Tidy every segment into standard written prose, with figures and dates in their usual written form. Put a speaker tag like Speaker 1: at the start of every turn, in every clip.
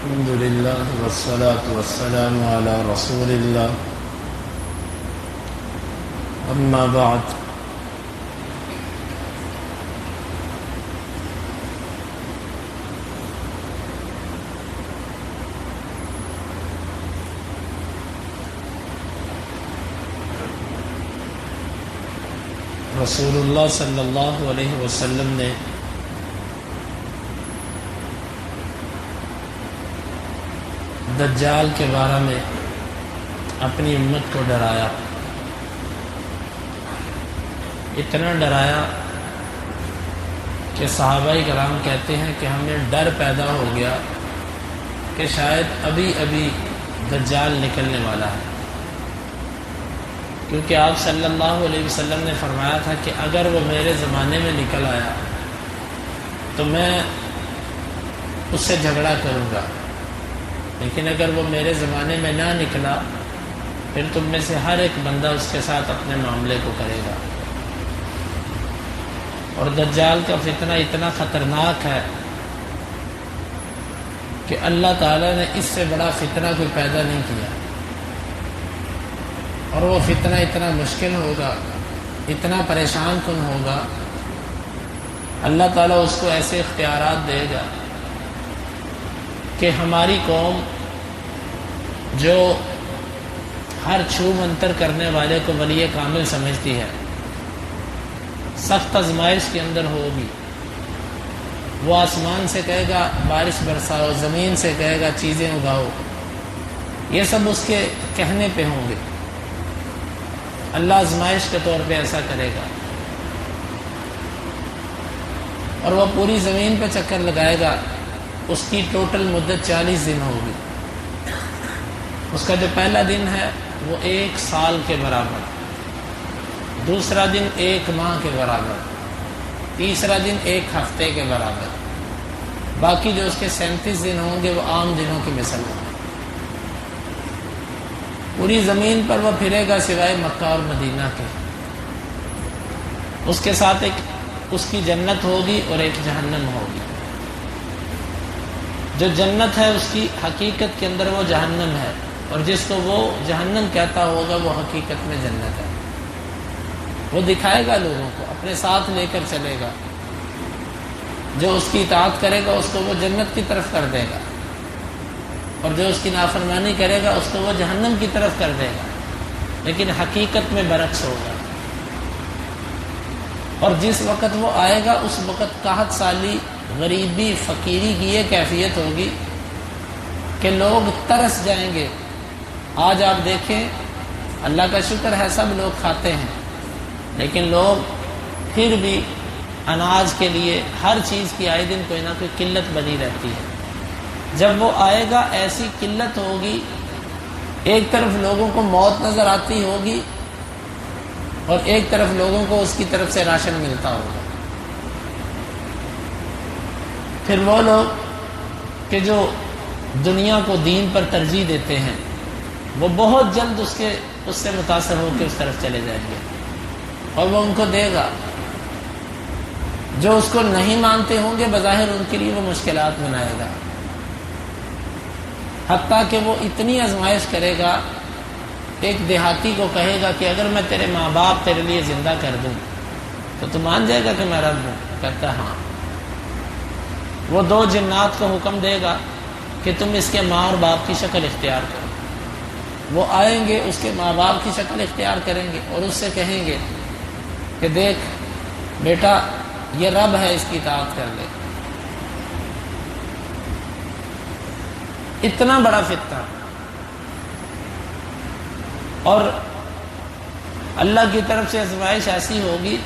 Speaker 1: الحمد لله والصلاة والسلام على رسول الله أما بعد رسول اللہ صلی اللہ علیہ وسلم نے دجال کے بارے میں اپنی امت کو ڈرایا، اتنا ڈرایا کہ صحابہ کرام کہتے ہیں کہ ہمیں ڈر پیدا ہو گیا کہ شاید ابھی ابھی دجال نکلنے والا ہے، کیونکہ آپ صلی اللہ علیہ وسلم نے فرمایا تھا کہ اگر وہ میرے زمانے میں نکل آیا تو میں اس سے جھگڑا کروں گا، لیکن اگر وہ میرے زمانے میں نہ نکلا پھر تم میں سے ہر ایک بندہ اس کے ساتھ اپنے معاملے کو کرے گا۔ اور دجال کا فتنہ اتنا خطرناک ہے کہ اللہ تعالیٰ نے اس سے بڑا فتنہ کوئی پیدا نہیں کیا، اور وہ فتنہ اتنا مشکل ہوگا، اتنا پریشان کن ہوگا، اللہ تعالیٰ اس کو ایسے اختیارات دے گا کہ ہماری قوم جو ہر چھو منتر کرنے والے کو ولی کامل سمجھتی ہے، سخت آزمائش کے اندر ہوگی۔ وہ آسمان سے کہے گا بارش برساؤ، زمین سے کہے گا چیزیں اگاؤ، یہ سب اس کے کہنے پہ ہوں گے۔ اللہ آزمائش کے طور پہ ایسا کرے گا، اور وہ پوری زمین پہ چکر لگائے گا۔ اس کی ٹوٹل مدت 40 دن ہوگی۔ اس کا جو پہلا دن ہے وہ 1 سال کے برابر، دوسرا دن 1 ماہ کے برابر، تیسرا دن 1 ہفتے کے برابر، باقی جو اس کے 37 دن ہوں گے وہ عام دنوں کی مثل ہوں گے۔ پوری زمین پر وہ پھرے گا سوائے مکہ اور مدینہ کے۔ اس کے ساتھ ایک اس کی جنت ہوگی اور ایک جہنم ہوگی۔ جو جنت ہے اس کی حقیقت کے اندر وہ جہنم ہے، اور جس کو وہ جہنم کہتا ہوگا وہ حقیقت میں جنت ہے۔ وہ دکھائے گا لوگوں کو، اپنے ساتھ لے کر چلے گا۔ جو اس کی اطاعت کرے گا اس کو وہ جنت کی طرف کر دے گا، اور جو اس کی نافرمانی کرے گا اس کو وہ جہنم کی طرف کر دے گا، لیکن حقیقت میں برعکس ہوگا۔ اور جس وقت وہ آئے گا اس وقت قحط سالی، غریبی، فقیری کی یہ کیفیت ہوگی کہ لوگ ترس جائیں گے۔ آج آپ دیکھیں، اللہ کا شکر ہے سب لوگ کھاتے ہیں، لیکن لوگ پھر بھی اناج کے لیے ہر چیز کی آئے دن کوئی نہ کوئی قلت بنی رہتی ہے۔ جب وہ آئے گا ایسی قلت ہوگی، ایک طرف لوگوں کو موت نظر آتی ہوگی اور ایک طرف لوگوں کو اس کی طرف سے راشن ملتا ہوگا۔ پھر وہ لوگ کہ جو دنیا کو دین پر ترجیح دیتے ہیں وہ بہت جلد اس سے متاثر ہو کے اس طرف چلے جائیں گے، اور وہ ان کو دے گا۔ جو اس کو نہیں مانتے ہوں گے بظاہر ان کے لیے وہ مشکلات بنائے گا، حتیٰ کہ وہ اتنی آزمائش کرے گا، ایک دیہاتی کو کہے گا کہ اگر میں تیرے ماں باپ تیرے لیے زندہ کر دوں تو تو مان جائے گا کہ میں رب ہوں؟ کہتا ہاں۔ وہ 2 جنات کو حکم دے گا کہ تم اس کے ماں اور باپ کی شکل اختیار کرو۔ وہ آئیں گے، اس کے ماں باپ کی شکل اختیار کریں گے اور اس سے کہیں گے کہ دیکھ بیٹا یہ رب ہے، اس کی اطاعت کر لے۔ اتنا بڑا فتنہ، اور اللہ کی طرف سے آزمائش ایسی ہوگی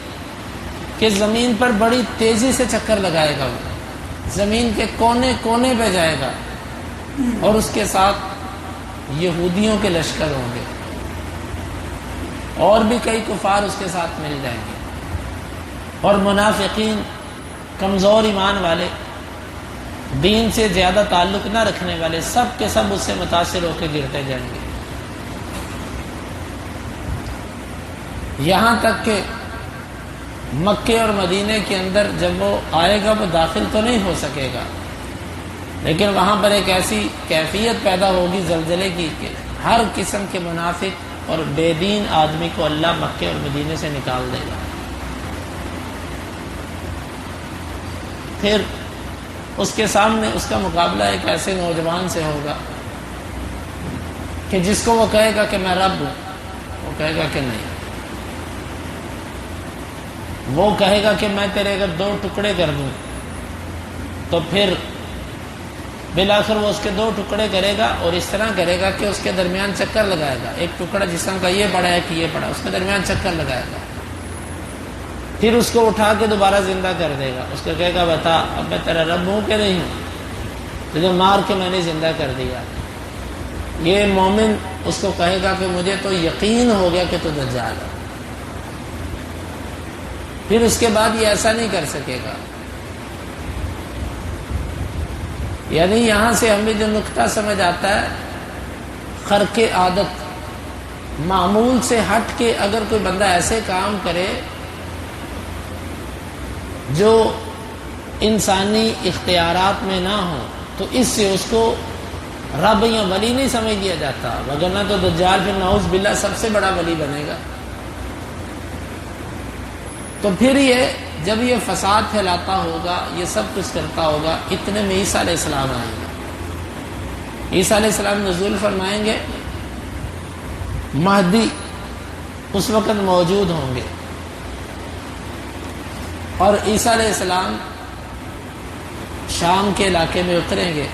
Speaker 1: کہ زمین پر بڑی تیزی سے چکر لگائے گا، وہ زمین کے کونے کونے پہ جائے گا، اور اس کے ساتھ یہودیوں کے لشکر ہوں گے، اور بھی کئی کفار اس کے ساتھ مل جائیں گے، اور منافقین، کمزور ایمان والے، دین سے زیادہ تعلق نہ رکھنے والے، سب کے سب اس سے متاثر ہو کے گرتے جائیں گے، یہاں تک کہ مکے اور مدینے کے اندر جب وہ آئے گا وہ داخل تو نہیں ہو سکے گا، لیکن وہاں پر ایک ایسی کیفیت پیدا ہوگی زلزلے کی کہ ہر قسم کے منافق اور بے دین آدمی کو اللہ مکے اور مدینے سے نکال دے گا. پھر اس کے سامنے اس کا مقابلہ ایک ایسے نوجوان سے ہوگا کہ جس کو وہ کہے گا کہ میں رب ہوں، وہ کہے گا کہ نہیں. وہ کہے گا کہ میں تیرے اگر 2 ٹکڑے کر دوں تو پھر بالآخر وہ اس کے 2 ٹکڑے کرے گا، اور اس طرح کرے گا کہ اس کے درمیان چکر لگائے گا. ایک ٹکڑا جسم کا یہ پڑا ہے کہ یہ پڑا، اس کے درمیان چکر لگائے گا. پھر اس کو اٹھا کے دوبارہ زندہ کر دے گا. اس کو کہے گا بتا اب میں تیرا رب ہوں کہ نہیں ہوں، تجھے مار کے میں نے زندہ کر دیا. یہ مومن اس کو کہے گا کہ مجھے تو یقین ہو گیا کہ تو دجال ہے. پھر اس کے بعد یہ ایسا نہیں کر سکے گا. یعنی یہاں سے ہمیں جو نقطہ سمجھ آتا ہے، خرق عادت، معمول سے ہٹ کے اگر کوئی بندہ ایسے کام کرے جو انسانی اختیارات میں نہ ہو تو اس سے اس کو رب یا ولی نہیں سمجھ لیا جاتا، وگرنہ تو دجال پھر نعوذ باللہ سب سے بڑا ولی بنے گا. تو پھر یہ جب یہ فساد پھیلاتا ہوگا، یہ سب کچھ کرتا ہوگا، اتنے میں عیسیٰ علیہ السلام آئیں گے. عیسیٰ علیہ السلام نزول فرمائیں گے، مہدی اس وقت موجود ہوں گے، اور عیسیٰ علیہ السلام شام کے علاقے میں اتریں گے،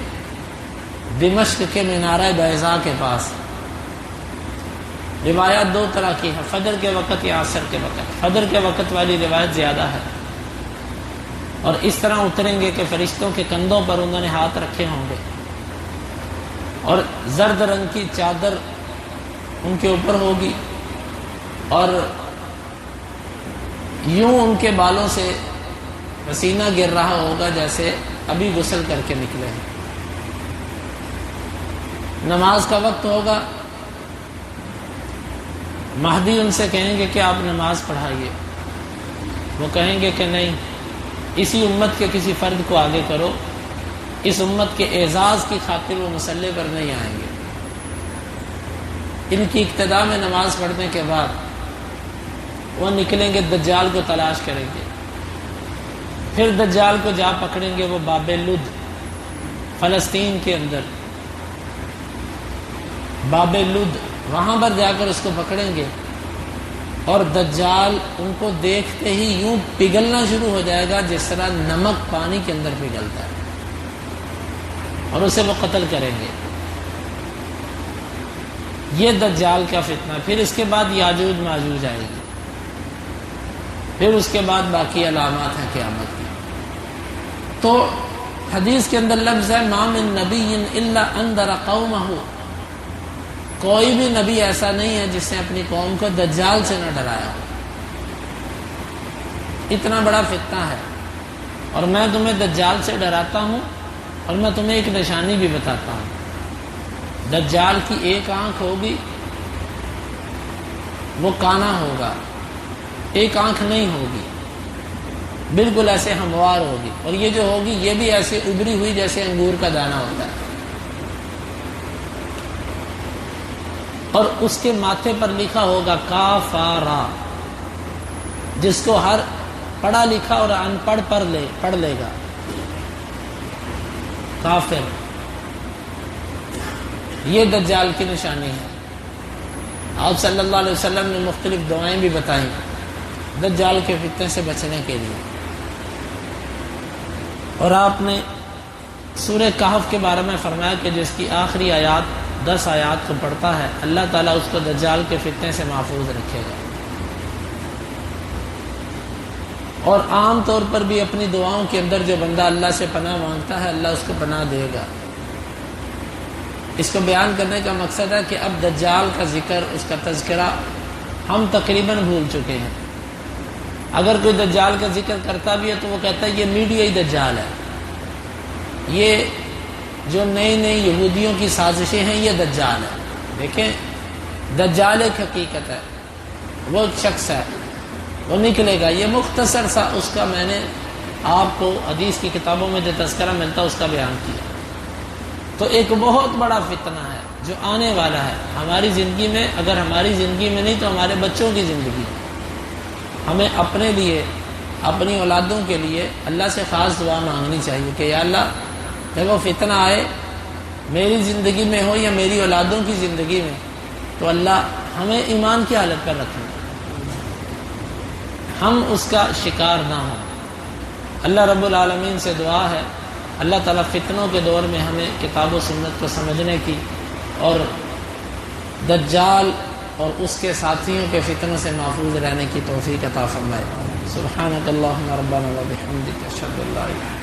Speaker 1: دمشق کے مینارہ بیضاء کے پاس. روایات 2 طرح کی ہے، فجر کے وقت یا عصر کے وقت. فجر کے وقت والی روایت زیادہ ہے، اور اس طرح اتریں گے کہ فرشتوں کے کندھوں پر انہوں نے ہاتھ رکھے ہوں گے، اور زرد رنگ کی چادر ان کے اوپر ہوگی، اور یوں ان کے بالوں سے پسینہ گر رہا ہوگا جیسے ابھی غسل کر کے نکلے ہیں. نماز کا وقت ہوگا، مہدی ان سے کہیں گے کہ آپ نماز پڑھائیے. وہ کہیں گے کہ نہیں، اسی امت کے کسی فرد کو آگے کرو. اس امت کے اعزاز کی خاطر وہ مصلی پر نہیں آئیں گے. ان کی ابتدا میں نماز پڑھنے کے بعد وہ نکلیں گے، دجال کو تلاش کریں گے. پھر دجال کو جا پکڑیں گے وہ باب لد، فلسطین کے اندر باب لد، وہاں پر جا کر اس کو پکڑیں گے، اور دجال ان کو دیکھتے ہی یوں پگھلنا شروع ہو جائے گا جس طرح نمک پانی کے اندر پگھلتا ہے، اور اسے وہ قتل کریں گے. یہ دجال کا فتنہ. پھر اس کے بعد یاجوج ماجوج آئے گی. پھر اس کے بعد باقی علامات ہیں قیامت کی. تو حدیث کے اندر لفظ ہے ما من نبی الا انذر قومہ، کوئی بھی نبی ایسا نہیں ہے جس نے اپنی قوم کو دجال سے نہ ڈرایا ہو. اتنا بڑا فتنہ ہے، اور میں تمہیں دجال سے ڈراتا ہوں، اور میں تمہیں ایک نشانی بھی بتاتا ہوں. دجال کی ایک آنکھ ہوگی، وہ کانا ہوگا، ایک آنکھ نہیں ہوگی، بالکل ایسے ہموار ہوگی، اور یہ جو ہوگی یہ بھی ایسے ابری ہوئی جیسے انگور کا دانہ ہوتا ہے. اور اس کے ماتھے پر لکھا ہوگا کافارا، جس کو ہر پڑھا لکھا اور ان پڑھ پڑھ لے گا، کافر. یہ دجال کی نشانی ہے. آپ صلی اللہ علیہ وسلم نے مختلف دعائیں بھی بتائیں دجال کے فتنے سے بچنے کے لیے. اور آپ نے سورہ کہف کے بارے میں فرمایا کہ جس کی آخری آیات 10 آیات کو پڑھتا ہے اللہ تعالیٰ اس کو دجال کے فتنے سے محفوظ رکھے گا. اور عام طور پر بھی اپنی دعاؤں کے اندر جو بندہ اللہ سے پناہ مانگتا ہے اللہ اس کو پناہ دے گا. اس کو بیان کرنے کا مقصد ہے کہ اب دجال کا ذکر، اس کا تذکرہ ہم تقریباً بھول چکے ہیں. اگر کوئی دجال کا ذکر کرتا بھی ہے تو وہ کہتا ہے یہ میڈیا ہی دجال ہے، یہ جو نئی نئی یہودیوں کی سازشیں ہیں یہ دجال ہے. دیکھیں دجال ایک حقیقت ہے، وہ ایک شخص ہے، وہ نکلے گا. یہ مختصر سا اس کا میں نے آپ کو حدیث کی کتابوں میں جو تذکرہ ملتا ہے اس کا بیان کیا. تو ایک بہت بڑا فتنہ ہے جو آنے والا ہے ہماری زندگی میں. اگر ہماری زندگی میں نہیں تو ہمارے بچوں کی زندگی. ہمیں اپنے لیے، اپنی اولادوں کے لیے اللہ سے خاص دعا مانگنی چاہیے کہ یا اللہ جب وہ فتنہ آئے میری زندگی میں ہو یا میری اولادوں کی زندگی میں، تو اللہ ہمیں ایمان کی حالت پر رکھیں، ہم اس کا شکار نہ ہوں. اللہ رب العالمین سے دعا ہے اللہ تعالیٰ فتنوں کے دور میں ہمیں کتاب و سنت کو سمجھنے کی اور دجال اور اس کے ساتھیوں کے فتنوں سے محفوظ رہنے کی توفیق عطا فرمائے. سبحانک اللہم ربنا و بحمدک اشہد ان لا الہ الا انت